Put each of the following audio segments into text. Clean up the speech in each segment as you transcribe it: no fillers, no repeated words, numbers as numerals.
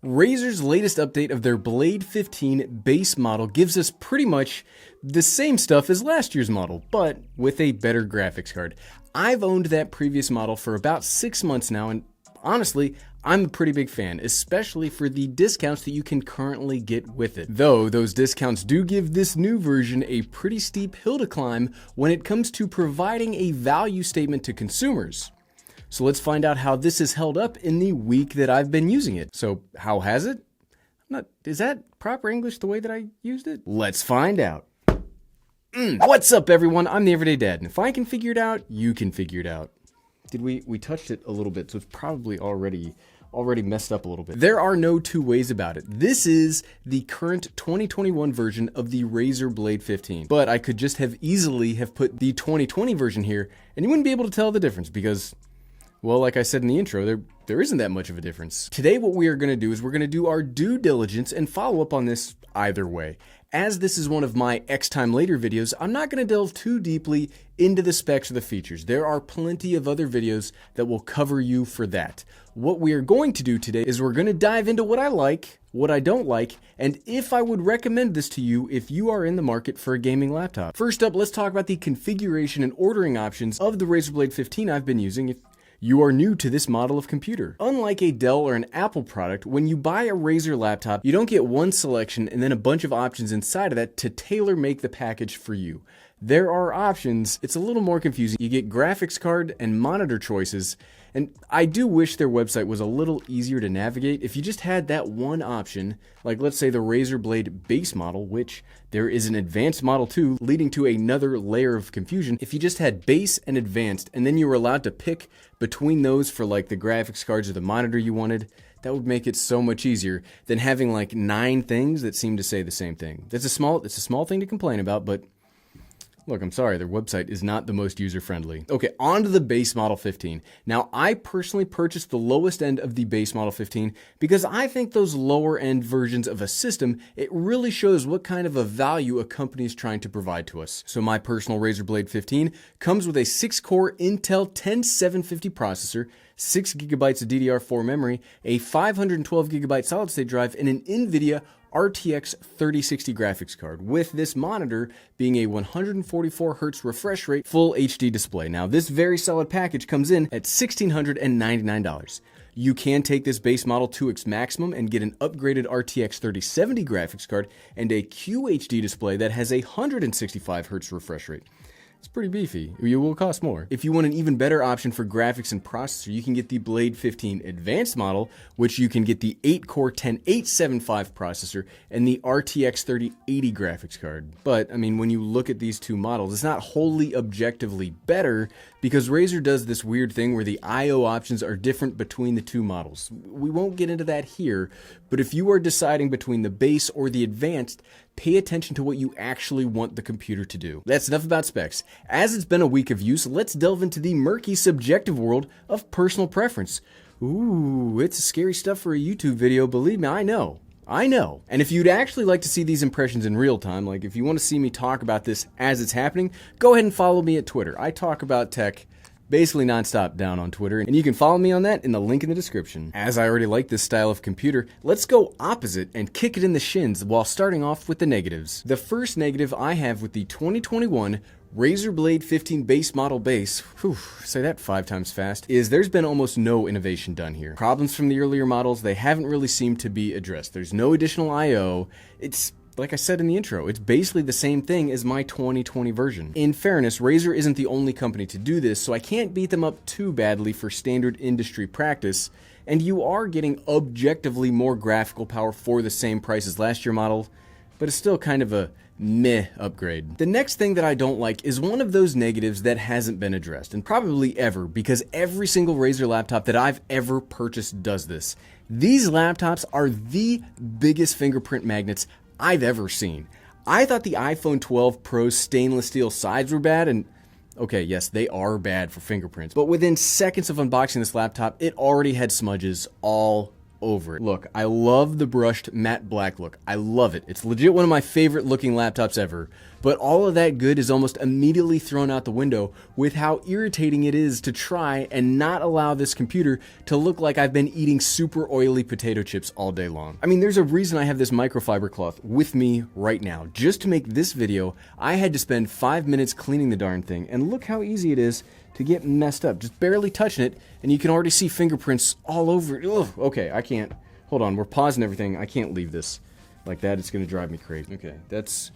Razer's latest update of their Blade 15 base model gives us pretty much the same stuff as last year's model, but with a better graphics card. I've owned that previous model for about 6 months now, and honestly, I'm a pretty big fan, especially for the discounts that you can currently get with it. Though those discounts do give this new version a pretty steep hill to climb when it comes to providing a value statement to consumers. So let's find out how this has held up in the week that I've been using it. So how has it? Is that proper English the way that I used it? Let's find out. What's up everyone? I'm the Everyday Dad, and if I can figure it out, you can figure it out. We touched it a little bit, so it's probably already messed up a little bit. There are no two ways about it. This is the current 2021 version of the Razer Blade 15. But I could just have easily have put the 2020 version here, and you wouldn't be able to tell the difference because, well, like I said in the intro, there isn't that much of a difference. Today what we are going to do is we're going to do our due diligence and follow up on this either way. As this is one of my X time later videos, I'm not going to delve too deeply into the specs or the features. There are plenty of other videos that will cover you for that. What we are going to do today is we're going to dive into what I like, what I don't like, and if I would recommend this to you if you are in the market for a gaming laptop. First up, let's talk about the configuration and ordering options of the Razer Blade 15 I've been using if you are new to this model of computer. Unlike a Dell or an Apple product, when you buy a Razer laptop, you don't get one selection and then a bunch of options inside of that to tailor make the package for you. There are options. It's a little more confusing. You get graphics card and monitor choices, and I do wish their website was a little easier to navigate. If you just had that one option, like let's say the Razer Blade base model, which there is an advanced model too, leading to another layer of confusion. If you just had base and advanced, and then you were allowed to pick between those for like the graphics cards or the monitor you wanted, that would make it so much easier than having like 9 things that seem to say the same thing. It's a small thing to complain about, but look, I'm sorry, their website is not the most user-friendly. Okay, on to the base model 15. Now, I personally purchased the lowest end of the base model 15 because I think those lower end versions of a system, it really shows what kind of a value a company is trying to provide to us. So my personal Razer Blade 15 comes with a 6-core Intel 10750 processor, 6 gigabytes of DDR4 memory, a 512 gigabyte solid-state drive, and an NVIDIA RTX 3060 graphics card, with this monitor being a 144 Hz refresh rate full HD display. Now, this very solid package comes in at $1,699. You can take this base model to its maximum and get an upgraded RTX 3070 graphics card and a QHD display that has a 165 Hz refresh rate. It's pretty beefy. It will cost more. If you want an even better option for graphics and processor, you can get the Blade 15 Advanced model, which you can get the 8-core 10875 processor and the RTX 3080 graphics card. But, I mean, when you look at these two models, it's not wholly objectively better because Razer does this weird thing where the I/O options are different between the two models. We won't get into that here, but if you are deciding between the base or the advanced, pay attention to what you actually want the computer to do. That's enough about specs. As it's been a week of use, let's delve into the murky subjective world of personal preference. Ooh, it's scary stuff for a YouTube video, believe me, I know. And if you'd actually like to see these impressions in real time, like if you want to see me talk about this as it's happening, go ahead and follow me at Twitter. I talk about tech basically nonstop down on Twitter, and you can follow me on that in the link in the description. As I already like this style of computer, let's go opposite and kick it in the shins while starting off with the negatives. The first negative I have with the 2021 Razer Blade 15 base model base, say that 5 times fast, is there's been almost no innovation done here. Problems from the earlier models, they haven't really seemed to be addressed. There's no additional I/O. It's like I said in the intro, it's basically the same thing as my 2020 version. In fairness, Razer isn't the only company to do this, so I can't beat them up too badly for standard industry practice, and you are getting objectively more graphical power for the same price as last year model, but it's still kind of a meh upgrade. The next thing that I don't like is one of those negatives that hasn't been addressed, and probably ever, because every single Razer laptop that I've ever purchased does this. These laptops are the biggest fingerprint magnets I've ever seen. I thought the iPhone 12 Pro's stainless steel sides were bad, and okay, yes, they are bad for fingerprints, but within seconds of unboxing this laptop, it already had smudges all over it. Look, I love the brushed matte black look. I love it. It's legit one of my favorite looking laptops ever. But all of that good is almost immediately thrown out the window with how irritating it is to try and not allow this computer to look like I've been eating super oily potato chips all day long. I mean, there's a reason I have this microfiber cloth with me right now. Just to make this video, I had to spend 5 minutes cleaning the darn thing, and look how easy it is to get messed up. Just barely touching it, and you can already see fingerprints all over it. Ugh, okay, I can't. Hold on, we're pausing everything. I can't leave this like that. It's gonna drive me crazy. Okay, that's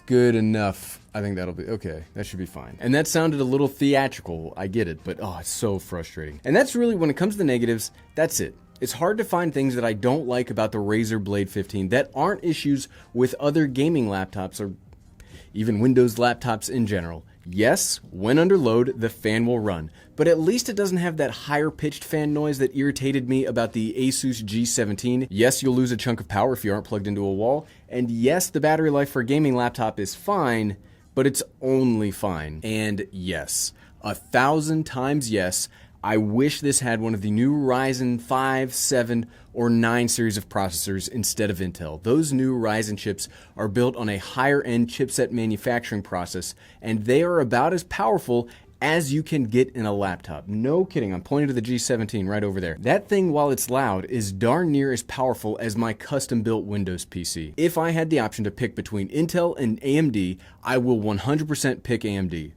good enough. I think that'll be okay. That should be fine. And that sounded a little theatrical. I get it, but oh, it's so frustrating. And that's really, when it comes to the negatives, that's it. It's hard to find things that I don't like about the Razer Blade 15 that aren't issues with other gaming laptops or even Windows laptops in general. Yes, when under load, the fan will run, but at least it doesn't have that higher pitched fan noise that irritated me about the Asus G17. Yes, you'll lose a chunk of power if you aren't plugged into a wall, and yes, the battery life for a gaming laptop is fine, but it's only fine. And yes, 1,000 times yes, I wish this had one of the new Ryzen 5, 7, or 9 series of processors instead of Intel. Those new Ryzen chips are built on a higher-end chipset manufacturing process, and they are about as powerful as you can get in a laptop. No kidding, I'm pointing to the G17 right over there. That thing, while it's loud, is darn near as powerful as my custom-built Windows PC. If I had the option to pick between Intel and AMD, I will 100% pick AMD.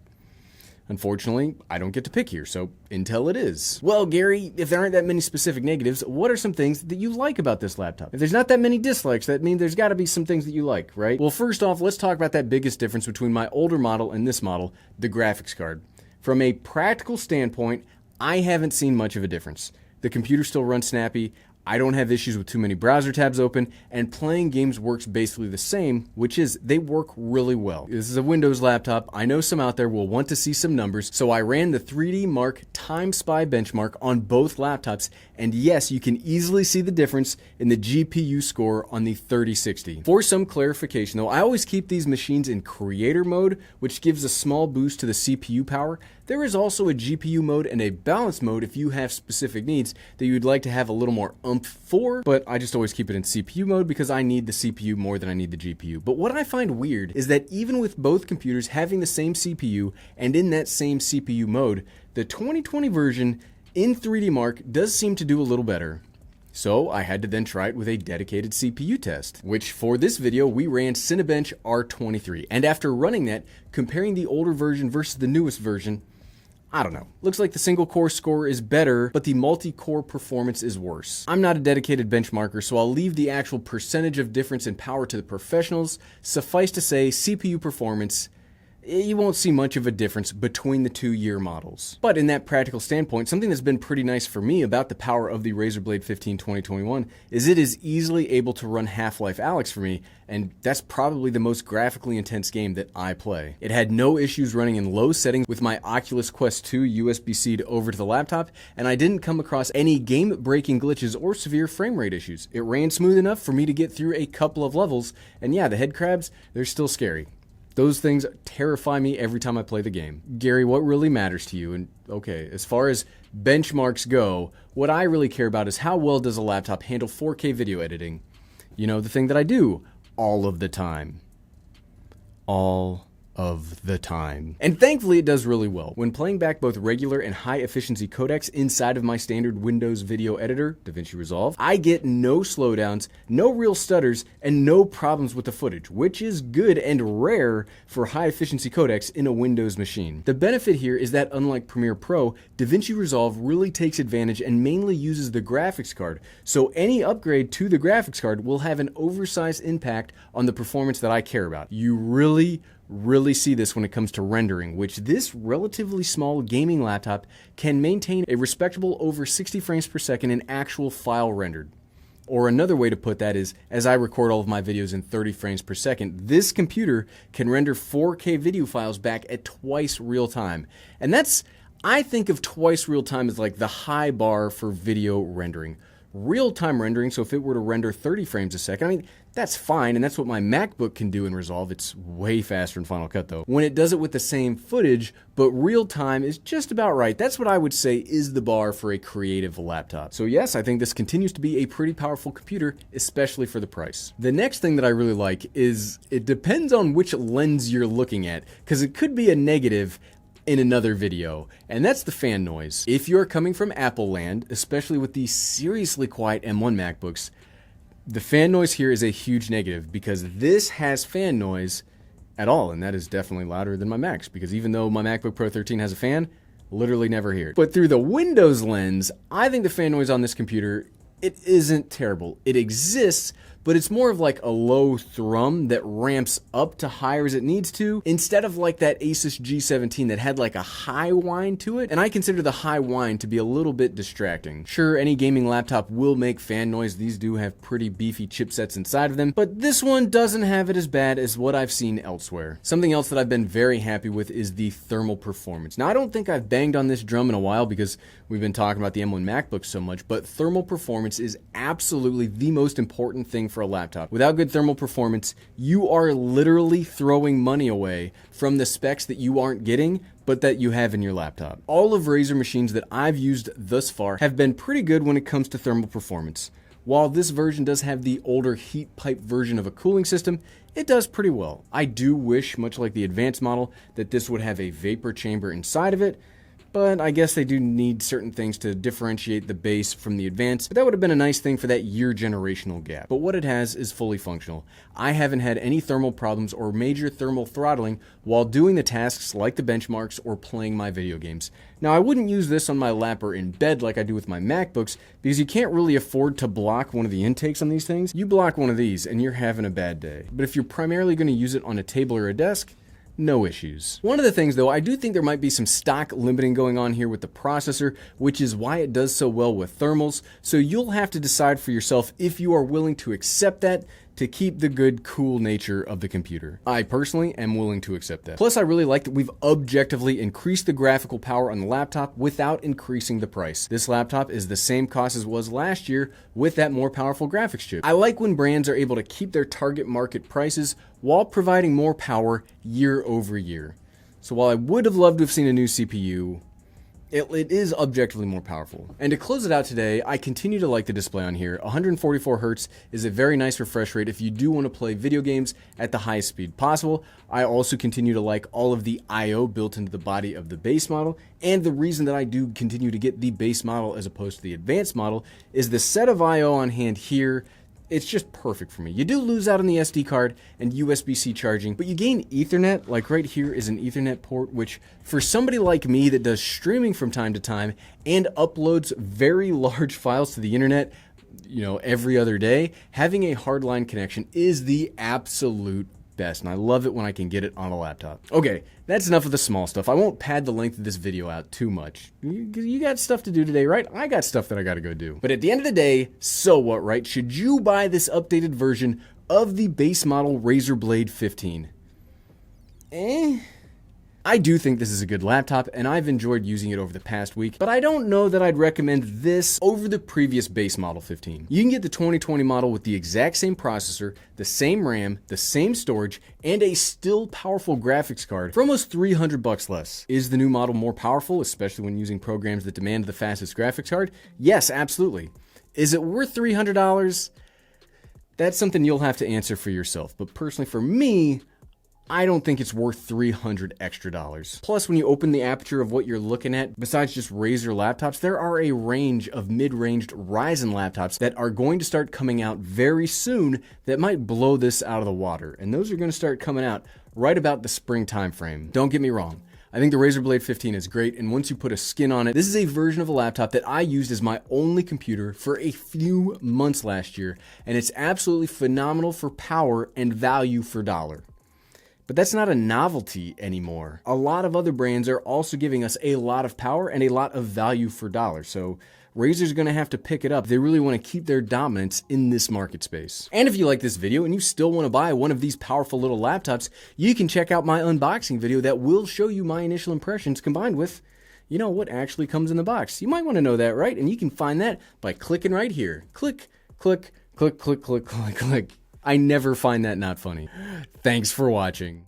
Unfortunately, I don't get to pick here, so Intel it is. Well, Gary, if there aren't that many specific negatives, what are some things that you like about this laptop? If there's not that many dislikes, that means there's gotta be some things that you like, right? Well, first off, let's talk about that biggest difference between my older model and this model, the graphics card. From a practical standpoint, I haven't seen much of a difference. The computer still runs snappy, I don't have issues with too many browser tabs open, and playing games works basically the same, which is they work really well. This is a Windows laptop. I know some out there will want to see some numbers, so I ran the 3D Mark Time Spy benchmark on both laptops, and yes, you can easily see the difference in the GPU score on the 3060. For some clarification though, I always keep these machines in creator mode, which gives a small boost to the CPU power. There is also a GPU mode and a balance mode if you have specific needs that you'd like to have a little more oomph for, but I just always keep it in CPU mode because I need the CPU more than I need the GPU. But what I find weird is that even with both computers having the same CPU and in that same CPU mode, the 2020 version in 3D Mark does seem to do a little better. So I had to then try it with a dedicated CPU test, which for this video we ran Cinebench R23. And after running that, comparing the older version versus the newest version, I don't know. Looks like the single core score is better, but the multi-core performance is worse. I'm not a dedicated benchmarker, so I'll leave the actual percentage of difference in power to the professionals. Suffice to say, CPU performance, you won't see much of a difference between the two-year models. But in that practical standpoint, something that's been pretty nice for me about the power of the Razer Blade 15 2021 is it is easily able to run Half-Life Alyx for me, and that's probably the most graphically intense game that I play. It had no issues running in low settings with my Oculus Quest 2 USB-C'd over to the laptop, and I didn't come across any game-breaking glitches or severe frame rate issues. It ran smooth enough for me to get through a couple of levels, and yeah, the head crabs, they're still scary. Those things terrify me every time I play the game. Gary, what really matters to you? And okay, as far as benchmarks go, what I really care about is how well does a laptop handle 4K video editing? You know, the thing that I do all of the time. All of the time. And thankfully it does really well. When playing back both regular and high efficiency codecs inside of my standard Windows video editor, DaVinci Resolve, I get no slowdowns, no real stutters, and no problems with the footage, which is good and rare for high efficiency codecs in a Windows machine. The benefit here is that unlike Premiere Pro, DaVinci Resolve really takes advantage and mainly uses the graphics card, so any upgrade to the graphics card will have an oversized impact on the performance that I care about. You really see this when it comes to rendering, which this relatively small gaming laptop can maintain a respectable over 60 frames per second in actual file rendered. Or another way to put that is, as I record all of my videos in 30 frames per second, this computer can render 4K video files back at twice real time. And that's, I think of twice real time as like the high bar for video rendering. real-time rendering, so if it were to render 30 frames a second, I mean, that's fine, and that's what my MacBook can do in Resolve. It's way faster in Final Cut, though. When it does it with the same footage, but real-time is just about right. That's what I would say is the bar for a creative laptop. So yes, I think this continues to be a pretty powerful computer, especially for the price. The next thing that I really like is it depends on which lens you're looking at, because it could be a negative in another video, and that's the fan noise. If you're coming from Apple land, especially with these seriously quiet M1 MacBooks, the fan noise here is a huge negative because this has fan noise at all, and that is definitely louder than my Macs, because even though my MacBook Pro 13 has a fan, literally never hear it. But through the Windows lens, I think the fan noise on this computer, it isn't terrible. It exists, but it's more of like a low thrum that ramps up to higher as it needs to, instead of like that Asus G17 that had like a high whine to it, and I consider the high whine to be a little bit distracting. Sure, any gaming laptop will make fan noise. These do have pretty beefy chipsets inside of them, but this one doesn't have it as bad as what I've seen elsewhere. Something else that I've been very happy with is the thermal performance. Now, I don't think I've banged on this drum in a while because we've been talking about the M1 MacBook so much, but thermal performance is absolutely the most important thing for a laptop. Without good thermal performance, you are literally throwing money away from the specs that you aren't getting, but that you have in your laptop. All of Razer machines that I've used thus far have been pretty good when it comes to thermal performance. While this version does have the older heat pipe version of a cooling system, it does pretty well. I do wish, much like the advanced model, that this would have a vapor chamber inside of it, but I guess they do need certain things to differentiate the base from the advanced, but that would have been a nice thing for that year generational gap. But what it has is fully functional. I haven't had any thermal problems or major thermal throttling while doing the tasks like the benchmarks or playing my video games. Now, I wouldn't use this on my lap or in bed like I do with my MacBooks, because you can't really afford to block one of the intakes on these things. You block one of these and you're having a bad day. But if you're primarily going to use it on a table or a desk, no issues. One of the things though, I do think there might be some stock limiting going on here with the processor, which is why it does so well with thermals. So you'll have to decide for yourself if you are willing to accept that to keep the good, cool nature of the computer. I personally am willing to accept that. Plus, I really like that we've objectively increased the graphical power on the laptop without increasing the price. This laptop is the same cost as it was last year with that more powerful graphics chip. I like when brands are able to keep their target market prices while providing more power year over year. So while I would have loved to have seen a new CPU, it is objectively more powerful. And to close it out today, I continue to like the display on here. 144 Hz is a very nice refresh rate if you do want to play video games at the highest speed possible. I also continue to like all of the I/O built into the body of the base model, and the reason that I do continue to get the base model as opposed to the advanced model is the set of I/O on hand here. It's just perfect for me. You do lose out on the SD card and USB-C charging, but you gain Ethernet. Like right here is an Ethernet port, which for somebody like me that does streaming from time to time and uploads very large files to the internet, every other day, having a hardline connection is the absolute best, and I love it when I can get it on a laptop. Okay, that's enough of the small stuff. I won't pad the length of this video out too much. You got stuff to do today, right? I got stuff that I gotta go do. But at the end of the day, so what, right? Should you buy this updated version of the base model Razer Blade 15? I do think this is a good laptop, and I've enjoyed using it over the past week, but I don't know that I'd recommend this over the previous base model 15. You can get the 2020 model with the exact same processor, the same RAM, the same storage, and a still powerful graphics card for almost $300 less. Is the new model more powerful, especially when using programs that demand the fastest graphics card? Yes, absolutely. Is it worth $300? That's something you'll have to answer for yourself, but personally for me, I don't think it's worth $300 extra. Plus, when you open the aperture of what you're looking at, besides just Razer laptops, there are a range of mid-ranged Ryzen laptops that are going to start coming out very soon that might blow this out of the water. And those are going to start coming out right about the spring time frame. Don't get me wrong. I think the Razer Blade 15 is great, and once you put a skin on it, this is a version of a laptop that I used as my only computer for a few months last year, and it's absolutely phenomenal for power and value for dollar. But that's not a novelty anymore. A lot of other brands are also giving us a lot of power and a lot of value for dollar. So Razer's gonna have to pick it up. They really wanna keep their dominance in this market space. And if you like this video and you still wanna buy one of these powerful little laptops, you can check out my unboxing video that will show you my initial impressions combined with, you know what actually comes in the box. You might want to know that, right? And you can find that by clicking right here. Click, click, click, click, click, click, click. I never find that not funny. Thanks for watching.